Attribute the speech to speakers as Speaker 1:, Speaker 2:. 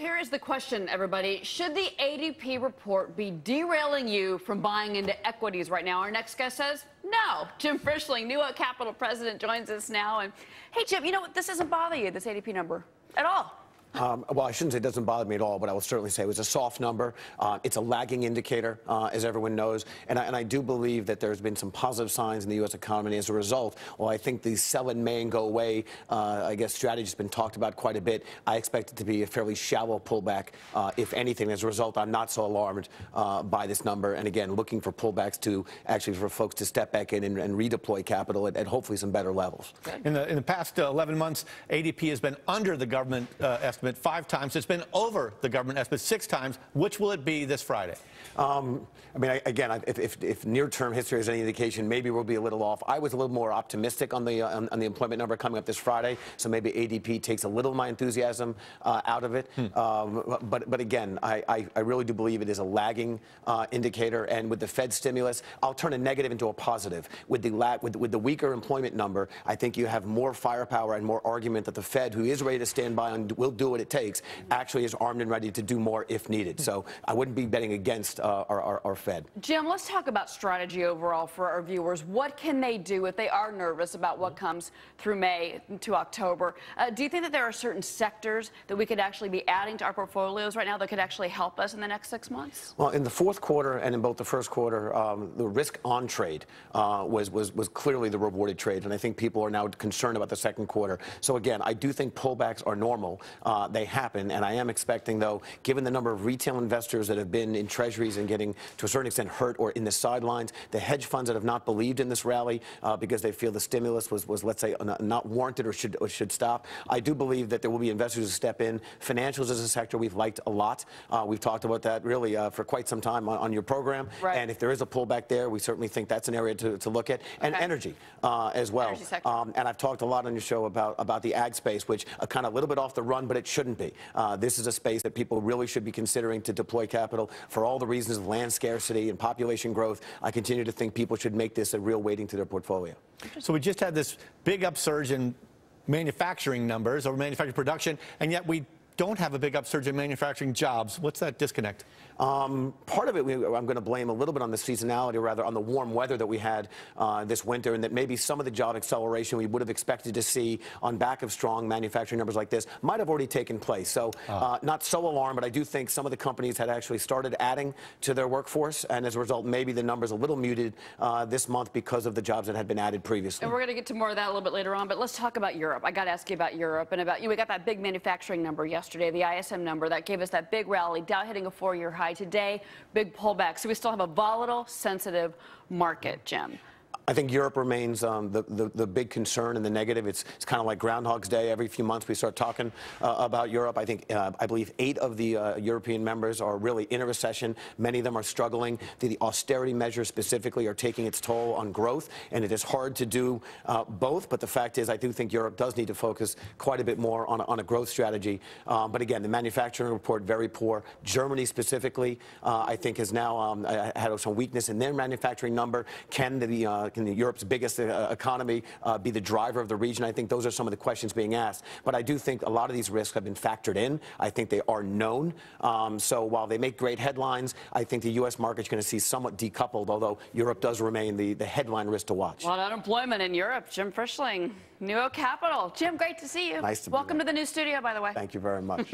Speaker 1: here is the question, everybody. Should the ADP report be derailing you from buying into equities right now? Our next guest says no. Jim Frischling, NewOak Capital president, joins us now. And hey, Jim, you know what? This doesn't bother you, this ADP number, at all.
Speaker 2: Well, I shouldn't say it doesn't bother me at all, but I will certainly say it was a soft number. It's a lagging indicator, as everyone knows. And I do believe that there's been some positive signs in the U.S. economy as a result. While I think the sell in May and go away, I guess, strategy has been talked about quite a bit. I expect it to be a fairly shallow pullback, if anything. As a result, I'm not so alarmed by this number. And again, looking for pullbacks to actually for folks to step back in and redeploy capital at hopefully some better levels.
Speaker 3: In the past 11 months, ADP has been under the government estimate 5 times. It's been over the government estimate 6 times. Which will it be this Friday?
Speaker 2: I mean, again, if near-term history is any indication, maybe we'll be a little off. I was a little more optimistic on the employment number coming up this Friday, so maybe ADP takes a little of my enthusiasm out of it. But again, I really do believe it is a lagging indicator, and with the Fed stimulus, I'll turn a negative into a positive. With the weaker employment number, I think you have more firepower and more argument that the Fed, who is ready to stand by and will do what it takes, actually is armed and ready to do more if needed. So I wouldn't be betting against our Fed.
Speaker 1: Jim, let's talk about strategy overall for our viewers. What can they do if they are nervous about what comes through May to October? Do you think that there are certain sectors that we could actually be adding to our portfolios right now that could actually help us in the next 6 months?
Speaker 2: Well, in the fourth quarter and in both the first quarter, the risk on trade was clearly the rewarded trade, and I think people are now concerned about the second quarter. So again, I do think pullbacks are normal. They happen, and I am expecting, though, given the number of retail investors that have been in treasuries and getting, to a certain extent, hurt or in the sidelines, the hedge funds that have not believed in this rally because they feel the stimulus was let's say, not warranted or should stop. I do believe that there will be investors who step in. Financials is a sector we've liked a lot. We've talked about that really for quite some time on your program. Right. And if there is a pullback there, we certainly think that's an area to look at. And energy as well. And I've talked a lot on your show about the ag space, which kind of a little bit off the run, but it shouldn't be. This is a space that people really should be considering to deploy capital for all the reasons of land scarcity and population growth. I continue to think people should make this a real weighting to their portfolio.
Speaker 3: So we just had this big upsurge in manufacturing numbers or manufacturing production, and yet we don't have a big upsurge in manufacturing jobs. What's that disconnect?
Speaker 2: Part of it, I'm going to blame a little bit on the seasonality, or rather on the warm weather that we had this winter, and that maybe some of the job acceleration we would have expected to see on back of strong manufacturing numbers like this might have already taken place. So not so alarmed, but I do think some of the companies had actually started adding to their workforce, and as a result, maybe the numbers a little muted this month because of the jobs that had been added previously.
Speaker 1: And we're going to get to more of that a little bit later on, but let's talk about Europe. I got to ask you about Europe and about, we got that big manufacturing number yesterday, the ISM number, that gave us that big rally, Dow hitting a 4-year high. Today, big pullback. So we still have a volatile, sensitive market, Jim.
Speaker 2: I think Europe remains the big concern and the negative. It's kind of like Groundhog's Day. Every few months we start talking about Europe. I believe 8 of the European members are really in a recession. Many of them are struggling. The austerity measures specifically are taking its toll on growth, and it is hard to do both. But the fact is, I do think Europe does need to focus quite a bit more on a growth strategy. But again, the manufacturing report, very poor. Germany specifically, I think, has now had some weakness in their manufacturing number. Can Europe's biggest economy be the driver of the region? I think those are some of the questions being asked. But I do think a lot of these risks have been factored in. I think they are known. So while they make great headlines, I think the U.S. market's going to see somewhat decoupled, although Europe does remain the headline risk to watch.
Speaker 1: A lot of unemployment in Europe. Jim Frischling, NewOak Capital. Jim, great to see you.
Speaker 2: Nice to be
Speaker 1: Welcome to the new studio, by the way.
Speaker 2: Thank you very much.